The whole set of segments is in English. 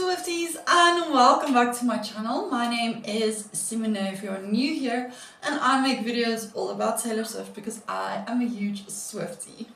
Swifties, and welcome back to my channel. My name is Simone if you're new here, and I make videos all about Taylor Swift because I am a huge Swiftie.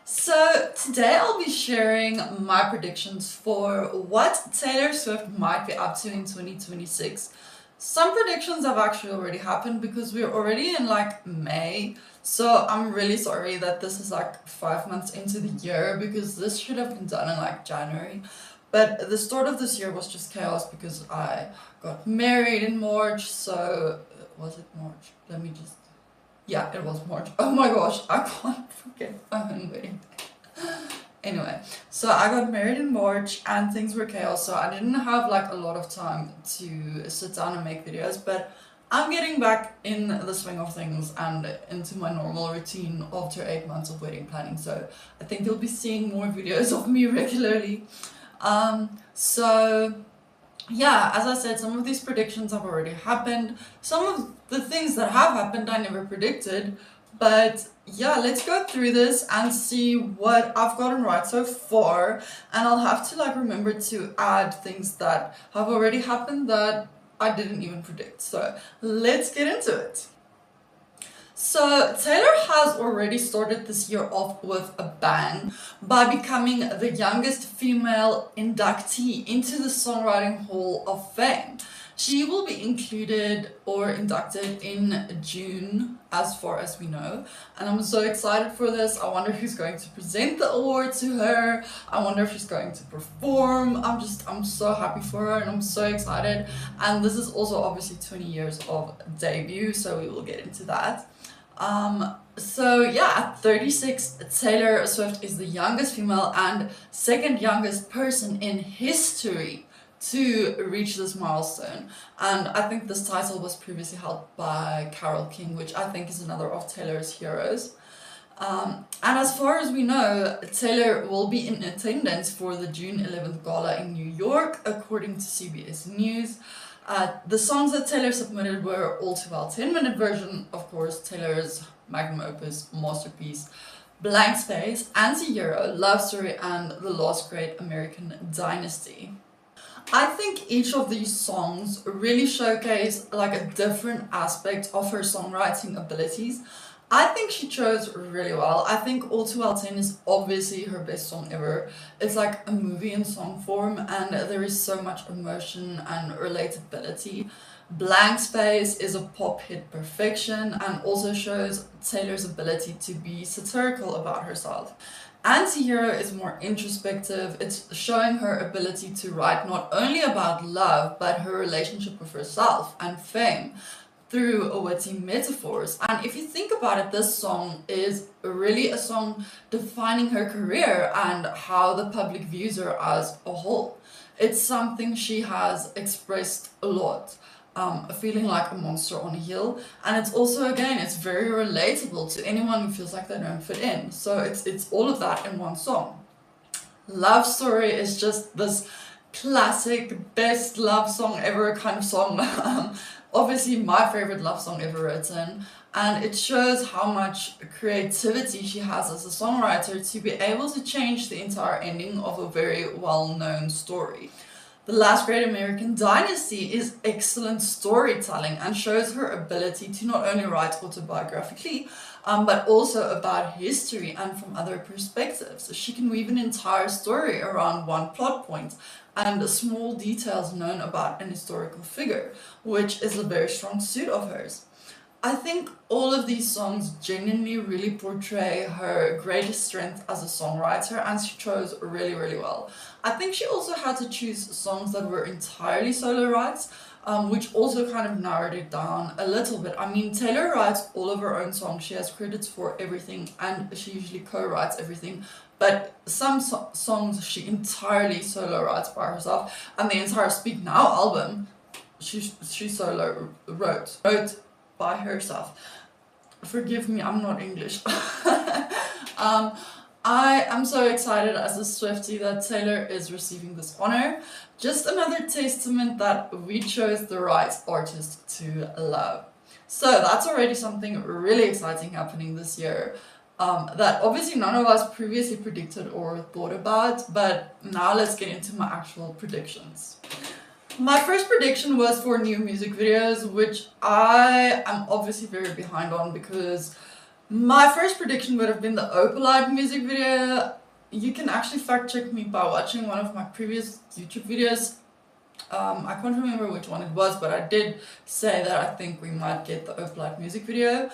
So today I'll be sharing my predictions for what Taylor Swift might be up to in 2026. Some predictions have actually already happened because we're already in like May, so I'm really sorry that this is like 5 months into the year because this should have been done in like January. But the start of this year was just chaos because I got married in March, so was it March? Yeah, it was March. Oh my gosh, I can't forget my own wedding day. Anyway, so I got married in March and things were chaos, so I didn't have like a lot of time to sit down and make videos, but I'm getting back in the swing of things and into my normal routine after 8 months of wedding planning, so I think you'll be seeing more videos of me regularly. So yeah, as I said, some of these predictions have already happened. Some of the things that have happened I never predicted. But yeah, let's go through this and see what I've gotten right so far. And I'll have to like remember to add things that have already happened that I didn't even predict. So let's get into it. So Taylor has already started this year off with a bang by becoming the youngest female inductee into the Songwriting Hall of Fame. She will be included or inducted in June as far as we know, and I'm so excited for this. I wonder who's going to present the award to her. I wonder if she's going to perform. I'm so happy for her and I'm so excited, and this is also obviously 20 years of debut, so we will get into that. So yeah, at 36, Taylor Swift is the youngest female and second youngest person in history to reach this milestone, and I think this title was previously held by Carole King, which I think is another of Taylor's heroes. And as far as we know, Taylor will be in attendance for the June 11th gala in New York, according to CBS News. The songs that Taylor submitted were All Too Well 10-minute version, of course, Taylor's magnum opus masterpiece, Blank Space, Anti-Hero, Love Story, and The Last Great American Dynasty. I think each of these songs really showcase like a different aspect of her songwriting abilities. I think she chose really well. I think All Too Well 10 is obviously her best song ever. It's like a movie in song form and there is so much emotion and relatability. Blank Space is a pop hit perfection and also shows Taylor's ability to be satirical about herself. Anti-Hero is more introspective. It's showing her ability to write not only about love but her relationship with herself and fame through witty metaphors. And if you think about it, this song is really a song defining her career and how the public views her as a whole. It's something she has expressed a lot. Feeling like a monster on a hill, and it's also, again, it's very relatable to anyone who feels like they don't fit in, so it's all of that in one song. Love Story is just this classic best love song ever kind of song. Obviously my favorite love song ever written, and it shows how much creativity she has as a songwriter to be able to change the entire ending of a very well-known story. The Last Great American Dynasty is excellent storytelling and shows her ability to not only write autobiographically, but also about history and from other perspectives. So she can weave an entire story around one plot point and small details known about an historical figure, which is a very strong suit of hers. I think all of these songs genuinely really portray her greatest strength as a songwriter, and she chose really well. I think she also had to choose songs that were entirely solo writes, which also kind of narrowed it down a little bit. I mean, Taylor writes all of her own songs. She has credits for everything, and she usually co-writes everything. But some songs she entirely solo writes by herself, and the entire Speak Now album she solo wrote by herself. Forgive me, I'm not English. I am so excited as a Swiftie that Taylor is receiving this honor. Just another testament that we chose the right artist to love. So that's already something really exciting happening this year. That obviously none of us previously predicted or thought about, but now let's get into my actual predictions. My first prediction was for new music videos, which I am obviously very behind on because my first prediction would have been the Opalite music video. You can actually fact check me by watching one of my previous YouTube videos. I can't remember which one it was, but I did say that I think we might get the Opalite music video.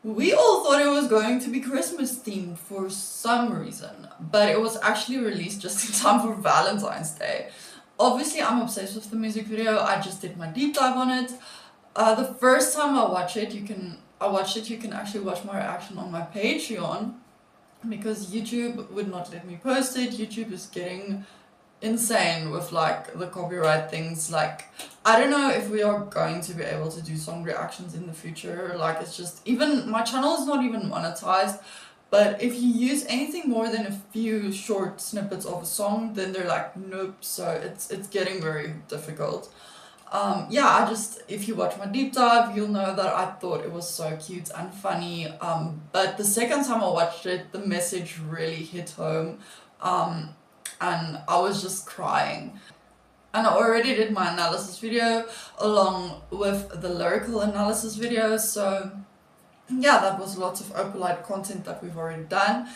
We all thought it was going to be Christmas themed for some reason, but it was actually released just in time for Valentine's Day. Obviously, I'm obsessed with the music video. I just did my deep dive on it. The first time I watched it, you can actually watch my reaction on my Patreon because YouTube would not let me post it. YouTube is getting insane with like the copyright things. Like, I don't know if we are going to be able to do song reactions in the future. Like, it's just, even my channel is not even monetized, but if you use anything more than a few short snippets of a song, then they're like, nope. So it's getting very difficult. Yeah, if you watch my deep dive, you'll know that I thought it was so cute and funny. But the second time I watched it, the message really hit home. And I was just crying. And I already did my analysis video along with the lyrical analysis video. So yeah, that was lots of Opalite content that we've already done.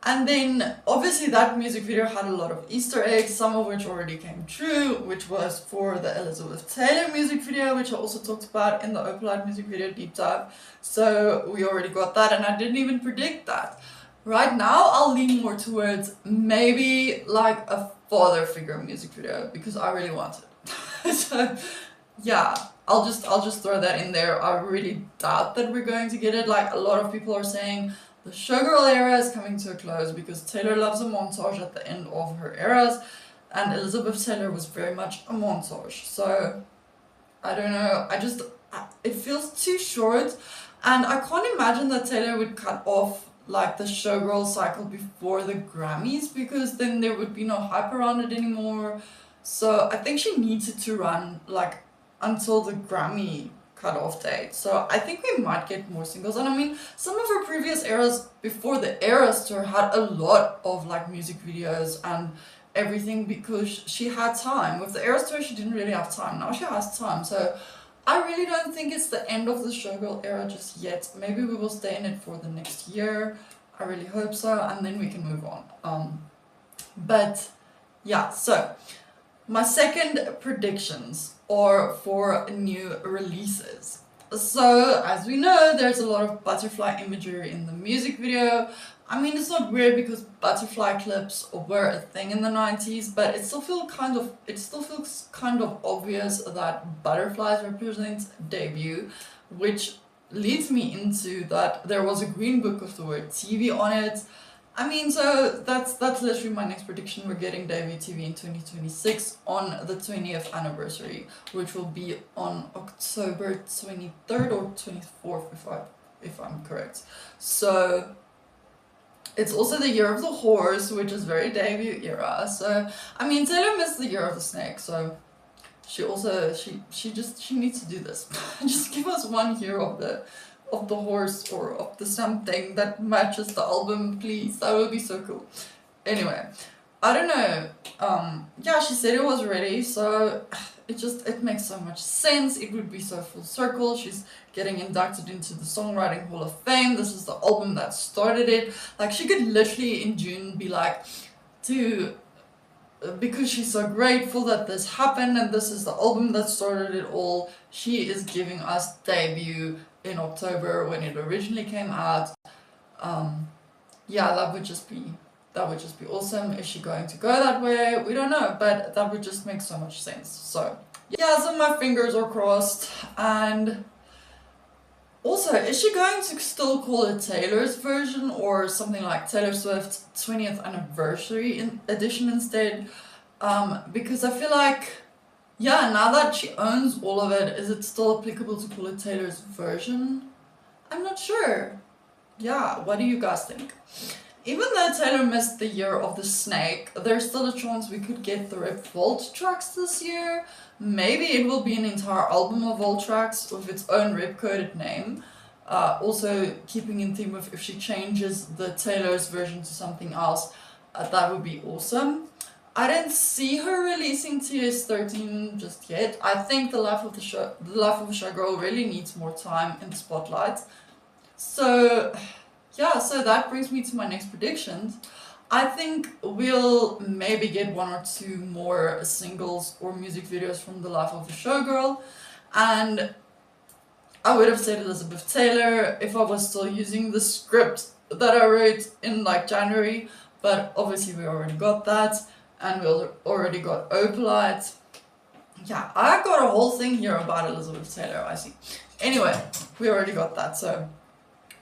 And then obviously that music video had a lot of Easter eggs, some of which already came true, which was for the Elizabeth Taylor music video, which I also talked about in the Opalite music video deep dive. So we already got that, and I didn't even predict that. Right now I'll lean more towards maybe like a father figure music video because I really want it. So yeah, I'll just throw that in there. I really doubt that we're going to get it. Like, a lot of people are saying the showgirl era is coming to a close because Taylor loves a montage at the end of her eras, and Elizabeth Taylor was very much a montage. So I don't know, it feels too short, and I can't imagine that Taylor would cut off like the showgirl cycle before the Grammys because then there would be no hype around it anymore. So I think she needs it to run like until the Grammy cutoff date. So I think we might get more singles. And I mean, some of her previous eras before the Eras tour had a lot of like music videos and everything because she had time. With the Eras tour, she didn't really have time. Now she has time. So I really don't think it's the end of the showgirl era just yet. Maybe we will stay in it for the next year. I really hope so. And then we can move on. But yeah, so my second predictions are for new releases. So as we know, there's a lot of butterfly imagery in the music video. I mean, it's not weird because butterfly clips were a thing in the 90s, but it still feels kind of obvious that butterflies represent debut, which leads me into that there was a green book with the word TV on it. I mean, so that's literally my next prediction. We're getting debut TV in 2026 on the 20th anniversary, which will be on October 23rd or 24th, if I'm correct. So it's also the year of the horse, which is very debut era. So I mean, Taylor missed the year of the snake, so she needs to do this. Just give us 1 year of the horse or of the something that matches the album, please. That would be so cool. Anyway, I don't know. Yeah, she said it was ready, so it makes so much sense. It would be so full circle. She's getting inducted into the Songwriting Hall of Fame. This is the album that started it. Like, she could literally in June be like, because she's so grateful that this happened and this is the album that started it all, she is giving us debut in October when it originally came out. Yeah, that would just be awesome. Is she going to go that way? We don't know, but that would just make so much sense. So Yeah, so my fingers are crossed. And also, is she going to still call it Taylor's version or something like Taylor Swift's 20th anniversary edition instead? Because I feel like, yeah, now that she owns all of it, is it still applicable to call it Taylor's version? I'm not sure. Yeah, what do you guys think? Even though Taylor missed the year of the snake, there's still a chance we could get the Rip Vault tracks this year. Maybe it will be an entire album of Vault tracks with its own rip-coded name. Also, keeping in theme with if she changes the Taylor's version to something else, that would be awesome. I didn't see her releasing TS13 just yet. I think the Life of a Showgirl really needs more time in the spotlight. So yeah, so that brings me to my next predictions. I think we'll maybe get one or two more singles or music videos from the Life of a Showgirl, and I would have said Elizabeth Taylor if I was still using the script that I wrote in like January, but obviously we already got that, and we already got Opalite. Yeah, I got a whole thing here about Elizabeth Taylor, I see. Anyway, we already got that, so.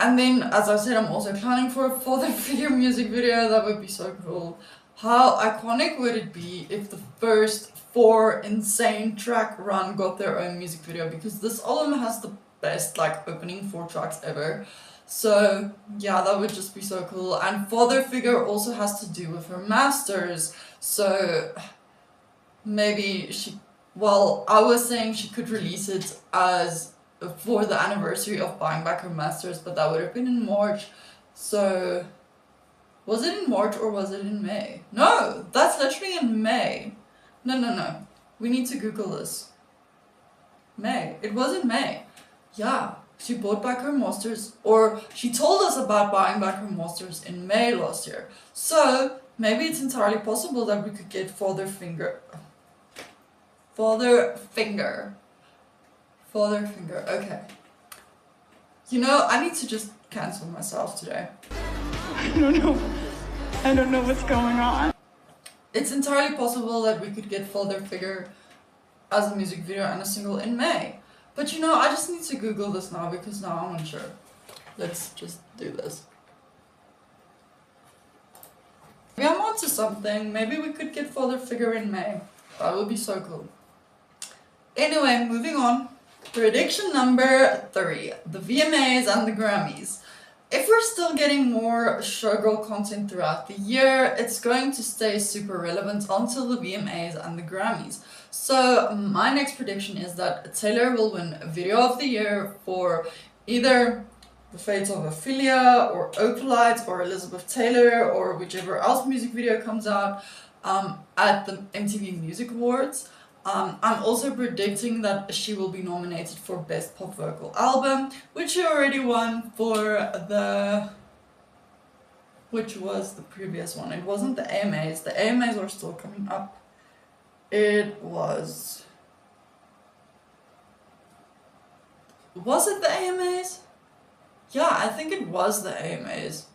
And then, as I said, I'm also planning for a Father Figure music video. That would be so cool. How iconic would it be if the first 4 insane track run got their own music video? Because this album has the best like opening 4 tracks ever. So yeah, that would just be so cool. And Father Figure also has to do with her masters. So maybe she, well, I was saying she could release it as for the anniversary of buying back her masters, but that would have been in March. So was it in March or was it in May? No, that's literally in May. No. We need to Google this. May. It was in May. Yeah, she bought back her masters, or she told us about buying back her masters in May last year. So maybe it's entirely possible that we could get Father Finger, okay. You know, I need to just cancel myself today. I don't know what's going on. It's entirely possible that we could get Father Figure as a music video and a single in May. But you know, I just need to Google this now because now I'm unsure. Let's just do this. Maybe I'm onto something. Maybe we could get Father Figure in May. That would be so cool. Anyway, moving on. Prediction number 3, the VMAs and the Grammys. If we're still getting more showgirl content throughout the year, it's going to stay super relevant until the VMAs and the Grammys. So my next prediction is that Taylor will win Video of the Year for either The Fate of Ophelia or Opalite or Elizabeth Taylor or whichever else music video comes out at the MTV Music Awards. I'm also predicting that she will be nominated for Best Pop Vocal Album, which she already won for which was the previous one. It wasn't the AMAs. The AMAs are still coming up. It was it the AMAs? Yeah, I think it was the AMAs.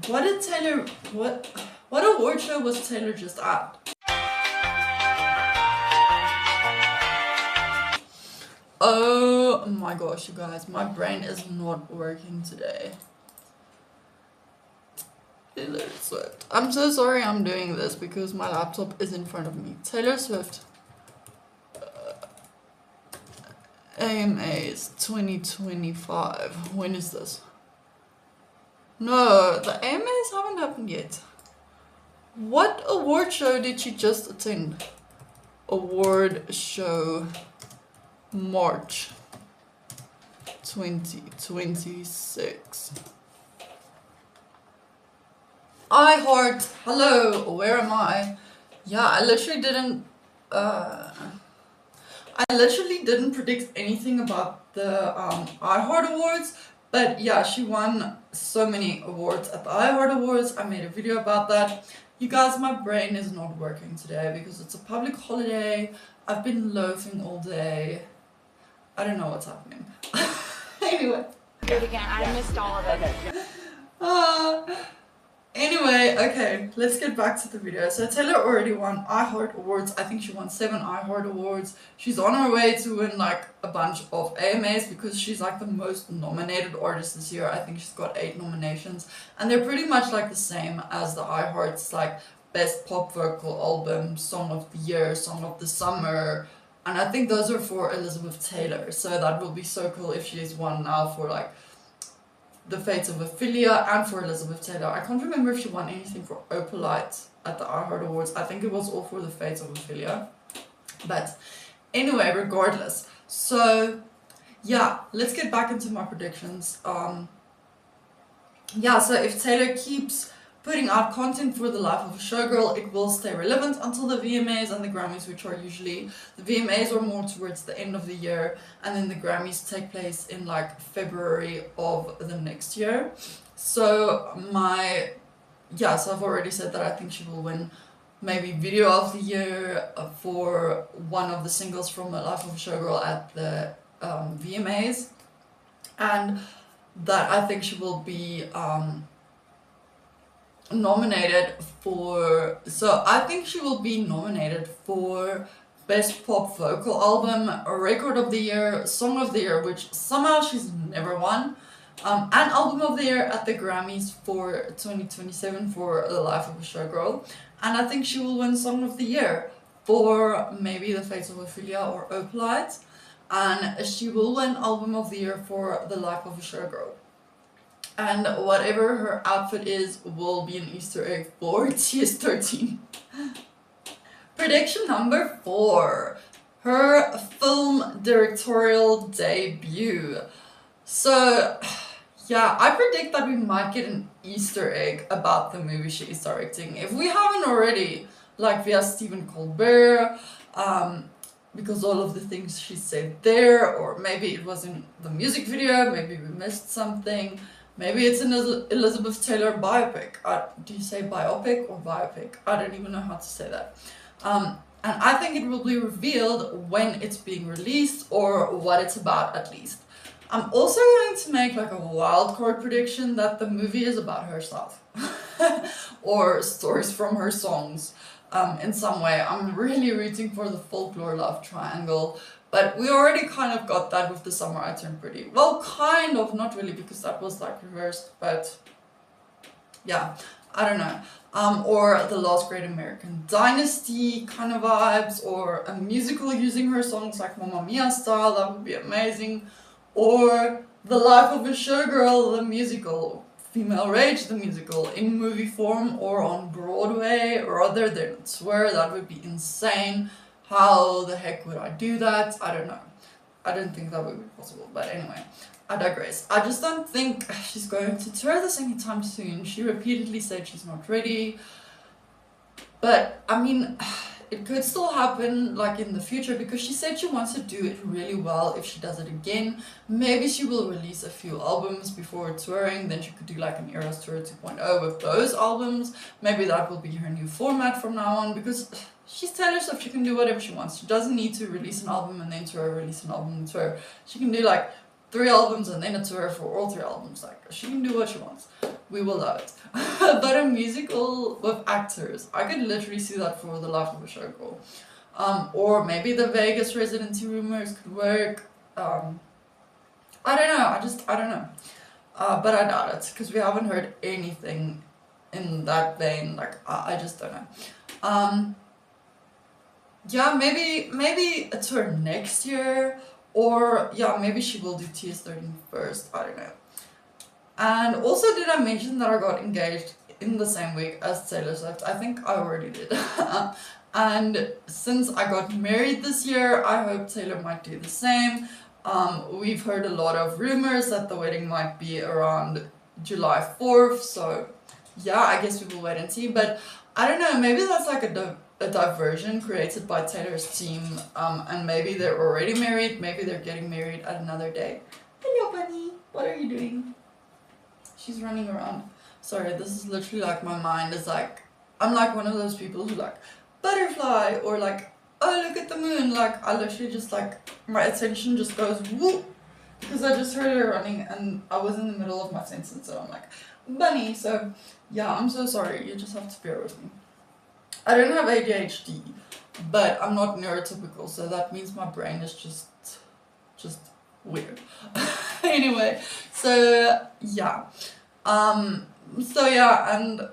What did Taylor, what award show was Taylor just at? Oh my gosh, you guys, my brain is not working today. Taylor Swift. I'm so sorry I'm doing this because my laptop is in front of me. Taylor Swift. AMAs 2025. When is this? No, the AMAs haven't happened yet. What award show did she just attend? Award show March 2026. iHeart, hello, where am I? Yeah, I literally didn't predict anything about the iHeart Awards, but yeah, she won so many awards at the iHeart Awards. I made a video about that. You guys, my brain is not working today because it's a public holiday. I've been loafing all day. I don't know what's happening. Anyway. Do it again. I missed all of it. Anyway, okay, let's get back to the video. So Taylor already won iHeart Awards. I think she won 7 iHeart Awards. She's on her way to win like a bunch of AMAs because she's like the most nominated artist this year. I think she's got 8 nominations, and they're pretty much like the same as the iHearts, like Best Pop Vocal Album, Song of the Year, Song of the Summer, and I think those are for Elizabeth Taylor. So that will be so cool if she's won now for like The Fates of Ophelia and for Elizabeth Taylor. I can't remember if she won anything for Opalite at the iHeart Awards. I think it was all for The Fates of Ophelia. But anyway, regardless. So yeah, let's get back into my predictions. Yeah, so if Taylor keeps putting out content for the life of a showgirl, it will stay relevant until the VMAs and the Grammys, which are usually, the VMAs are more towards the end of the year, and then the Grammys take place in like February of the next year. So so I've already said that I think she will win maybe Video of the Year for one of the singles from The Life of a Showgirl at the VMAs, and that I think she will be nominated for, so I think she will be nominated for Best Pop Vocal Album, Record of the Year, Song of the Year, which somehow she's never won, and Album of the Year at the Grammys for 2027 for The Life of a Showgirl. And I think she will win Song of the Year for maybe The Fates of Ophelia or Opalite, and she will win Album of the Year for The Life of a Showgirl. And whatever her outfit is will be an Easter egg for TS13. Prediction number 4. Her film directorial debut. So, yeah, I predict that we might get an Easter egg about the movie she is directing. If we haven't already, like via Stephen Colbert, because all of the things she said there, or maybe it was in the music video, maybe we missed something. Maybe it's an Elizabeth Taylor biopic. Do you say biopic or biopic? I don't even know how to say that. And I think it will be revealed when it's being released or what it's about at least. I'm also going to make like a wild card prediction that the movie is about herself or stories from her songs in some way. I'm really rooting for the folklore love triangle. But we already kind of got that with The Summer I Turned Pretty. Well, kind of, not really, because that was like reversed, but yeah, I don't know. Or The Last Great American Dynasty kind of vibes, or a musical using her songs like Mamma Mia style, that would be amazing. Or The Life of a Showgirl, the musical, Female Rage, the musical, in movie form or on Broadway rather than tour, that would be insane. How the heck would I do that? I don't know. I don't think that would be possible, but anyway, I digress. I just don't think she's going to tour this anytime soon. She repeatedly said she's not ready, but I mean, it could still happen like in the future because she said she wants to do it really well if she does it again. Maybe she will release a few albums before touring, then she could do like an Eras Tour 2.0 with those albums. Maybe that will be her new format from now on because she's Taylor Swift, she can do whatever she wants. She doesn't need to release an album and then tour, release an album and tour. She can do like 3 albums and then a tour for all 3 albums. Like, she can do what she wants. We will love it. But a musical with actors, I could literally see that for The Life of a Showgirl. Or maybe the Vegas residency rumors could work. I don't know, I don't know. But I doubt it, because we haven't heard anything in that vein. Like, I just don't know. Yeah, maybe a tour next year, or yeah, maybe she will do TS13 first, I don't know. And also, did I mention that I got engaged in the same week as Taylor Swift? I think I already did. And since I got married this year, I hope Taylor might do the same. We've heard a lot of rumors that the wedding might be around July 4th, so yeah, I guess we will wait and see. But I don't know, maybe that's like a diversion created by Taylor's team, and maybe they're already married, maybe they're getting married at another day. Hello bunny, what are you doing? She's running around. Sorry, this is literally like my mind is like, I'm like one of those people who like butterfly or like, oh look at the moon, like I literally just like, my attention just goes whoop because I just heard her running and I was in the middle of my sentence, so I'm like, bunny. So yeah, I'm so sorry, you just have to bear with me. I don't have ADHD, but I'm not neurotypical, so that means my brain is just weird. Anyway, so yeah. So yeah, and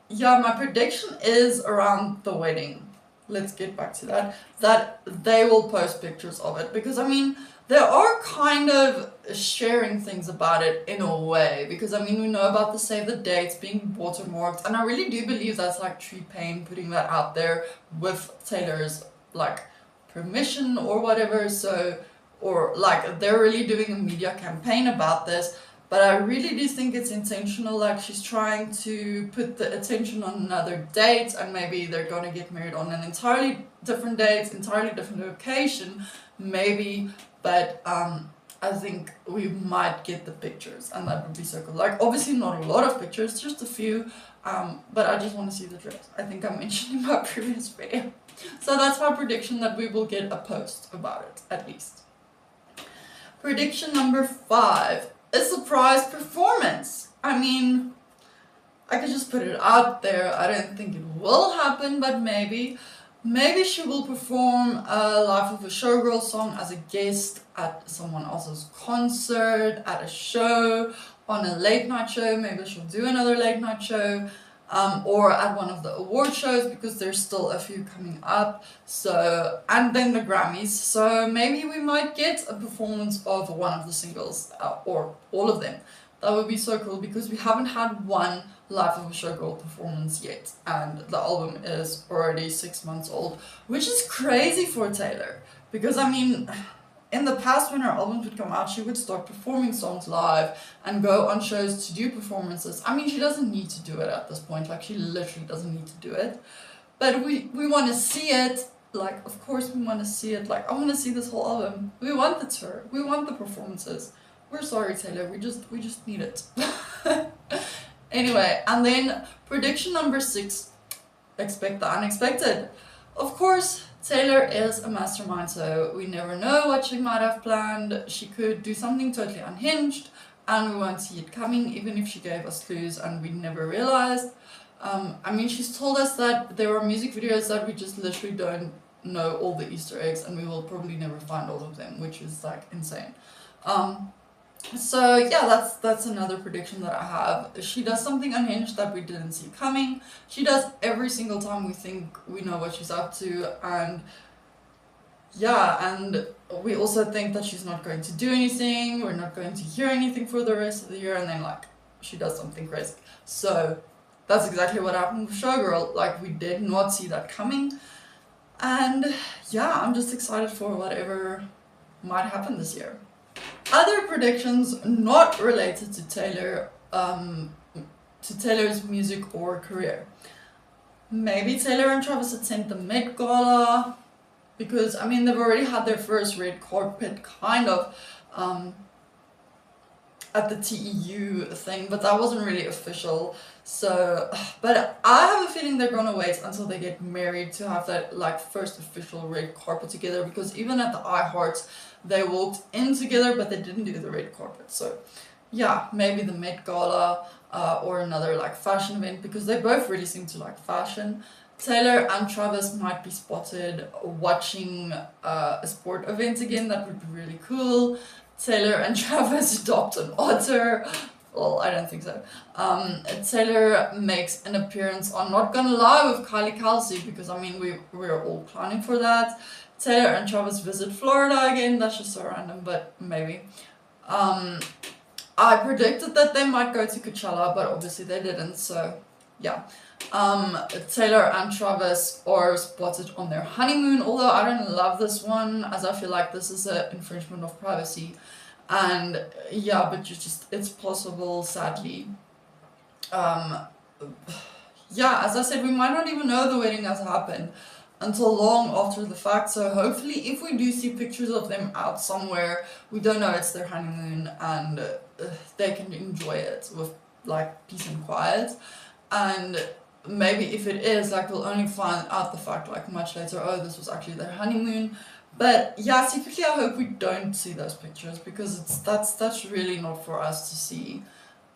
yeah, my prediction is around the wedding. Let's get back to that. That they will post pictures of it, because I mean, they are kind of sharing things about it in a way, because I mean, we know about the save the dates being watermarked, and I really do believe that's like T-Pain putting that out there with Taylor's like permission or whatever. So, or like they're really doing a media campaign about this. But I really do think it's intentional, like she's trying to put the attention on another date, and maybe they're going to get married on an entirely different date, entirely different location, maybe, but I think we might get the pictures, and that would be so cool. Like, obviously not a lot of pictures, just a few, but I just want to see the dress. I think I mentioned in my previous video. So that's my prediction, that we will get a post about it, at least. Prediction number 5. A surprise performance. I mean, I could just put it out there. I don't think it will happen, but maybe she will perform a Life of a Showgirl song as a guest at someone else's concert, at a show, on a late night show. Maybe she'll do another late night show, or at one of the award shows, because there's still a few coming up. So, and then the Grammys. So maybe we might get a performance of one of the singles, or all of them. That would be so cool, because we haven't had one Life of a Showgirl performance yet, and the album is already 6 months old, which is crazy for Taylor, because I mean, in the past, when her albums would come out, she would start performing songs live and go on shows to do performances. I mean, she doesn't need to do it at this point, like she literally doesn't need to do it, but we want to see it. Like, of course we want to see it. Like, I want to see this whole album. We want the tour, we want the performances. We're sorry, Taylor, we just need it. Anyway, and then prediction number 6, expect the unexpected. Of course, Taylor is a mastermind, so we never know what she might have planned. She could do something totally unhinged, and we won't see it coming, even if she gave us clues and we never realized. I mean, she's told us that there are music videos that we just literally don't know all the Easter eggs, and we will probably never find all of them, which is like insane. So yeah, that's another prediction that I have. She does something unhinged that we didn't see coming. She does every single time we think we know what she's up to, and yeah, and we also think that she's not going to do anything, we're not going to hear anything for the rest of the year, and then like she does something crazy. So that's exactly what happened with Showgirl. Like, we did not see that coming, and yeah, I'm just excited for whatever might happen this year. Other predictions not related to Taylor, to Taylor's music or career. Maybe Taylor and Travis attend the Met Gala, because I mean, they've already had their first red carpet kind of at the TEU thing, but that wasn't really official. So, but I have a feeling they're gonna wait until they get married to have that like first official red carpet together, because even at the iHeart, they walked in together, but they didn't do the red carpet. So yeah, maybe the Met Gala, or another like fashion event, because they both really seem to like fashion. Taylor and Travis might be spotted watching a sport event again. That would be really cool. Taylor and Travis adopt an otter. Well, I don't think so. Taylor makes an appearance on Not Gonna Lie with Kylie Kelsey, because I mean, we're all planning for that. Taylor and Travis visit Florida again. That's just so random, but maybe. I predicted that they might go to Coachella, but obviously they didn't, so yeah. Taylor and Travis are spotted on their honeymoon, although I don't love this one, as I feel like this is an infringement of privacy. And yeah, but it's possible, sadly. Yeah, as I said, we might not even know the wedding has happened until long after the fact, so hopefully if we do see pictures of them out somewhere, we don't know it's their honeymoon, and they can enjoy it with like peace and quiet. And maybe if it is, like, we'll only find out the fact like much later, oh, this was actually their honeymoon. But yeah, secretly I hope we don't see those pictures, because that's really not for us to see.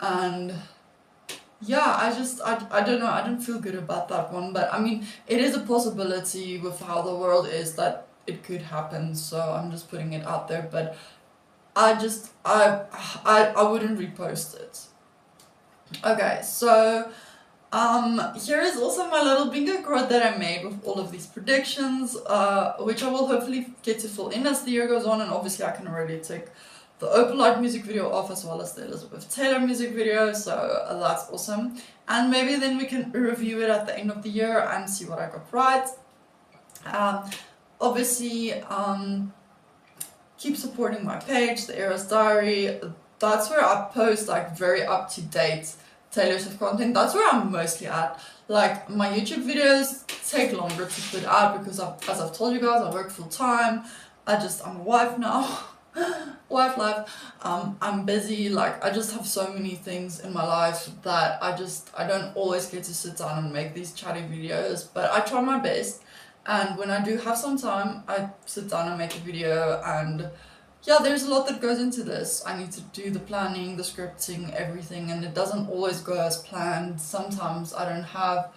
And yeah, I don't know, I don't feel good about that one, but I mean, it is a possibility with how the world is that it could happen, so I'm just putting it out there, but I wouldn't repost it. Okay, so here is also my little bingo card that I made with all of these predictions, which I will hopefully get to fill in as the year goes on, and obviously I can already take the Opalite music video off as well as the Elizabeth Taylor music video, so that's awesome. And maybe then we can review it at the end of the year and see what I got right. Obviously, keep supporting my page, the Eras Diary. That's where I post like very up-to-date Taylor Swift content. That's where I'm mostly at. Like, my YouTube videos take longer to put out because as I've told you guys, I work full-time. I'm a wife now. Wife life. I'm busy. Like, I just have so many things in my life that I don't always get to sit down and make these chatty videos, but I try my best. And when I do have some time, I sit down and make a video, and yeah, there's a lot that goes into this. I need to do the planning, the scripting, everything, and it doesn't always go as planned. Sometimes I don't have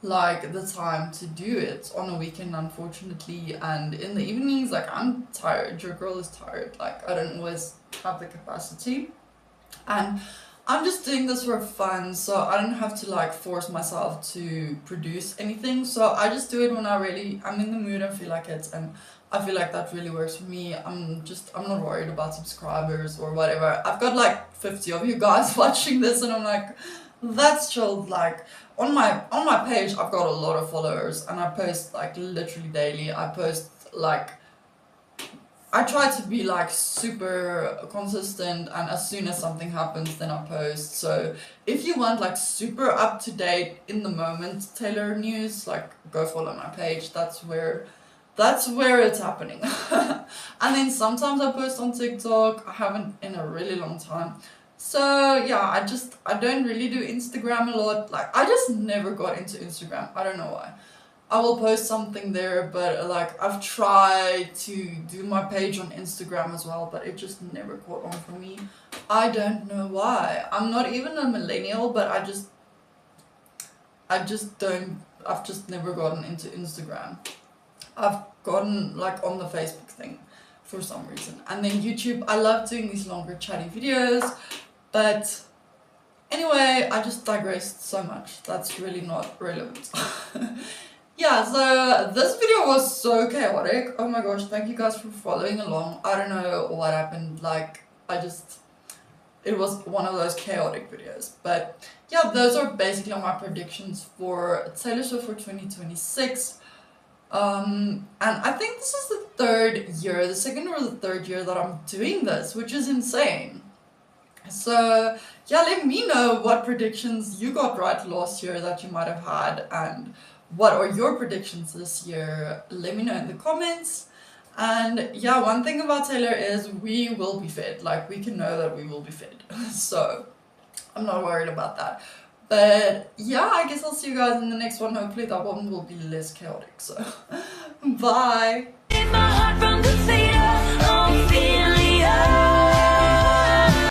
like the time to do it on a weekend, unfortunately, and in the evenings, like, I'm tired, your girl is tired, like, I don't always have the capacity, and I'm just doing this for fun, so I don't have to like force myself to produce anything, so I just do it when I'm in the mood and feel like it, and I feel like that really works for me. I'm not worried about subscribers or whatever. I've got like 50 of you guys watching this, and I'm like, that's chilled. Like, on my page, I've got a lot of followers, and I post like literally daily. I try to be like super consistent, and as soon as something happens, then I post. So if you want like super up to date in the moment Taylor news, like, go follow my page. That's where it's happening. And then sometimes I post on TikTok. I haven't in a really long time. So yeah, I don't really do Instagram a lot. Like, I just never got into Instagram. I don't know why. I will post something there, but like, I've tried to do my page on Instagram as well, but it just never caught on for me. I don't know why. I'm not even a millennial, but I've just never gotten into Instagram. I've gotten like on the Facebook thing for some reason. And then YouTube, I love doing these longer chatty videos, but anyway, I just digressed so much. That's really not relevant. Yeah, so this video was so chaotic. Oh my gosh, thank you guys for following along. I don't know what happened, like, it was one of those chaotic videos. But yeah, those are basically my predictions for Taylor Swift for 2026. And I think this is the second or the third year that I'm doing this, which is insane. So yeah, let me know what predictions you got right last year that you might have had, and what are your predictions this year? Let me know in the comments. And yeah, one thing about Taylor is we will be fed. Like, we can know that we will be fed. So I'm not worried about that. But yeah, I guess I'll see you guys in the next one. Hopefully that one will be less chaotic. So bye.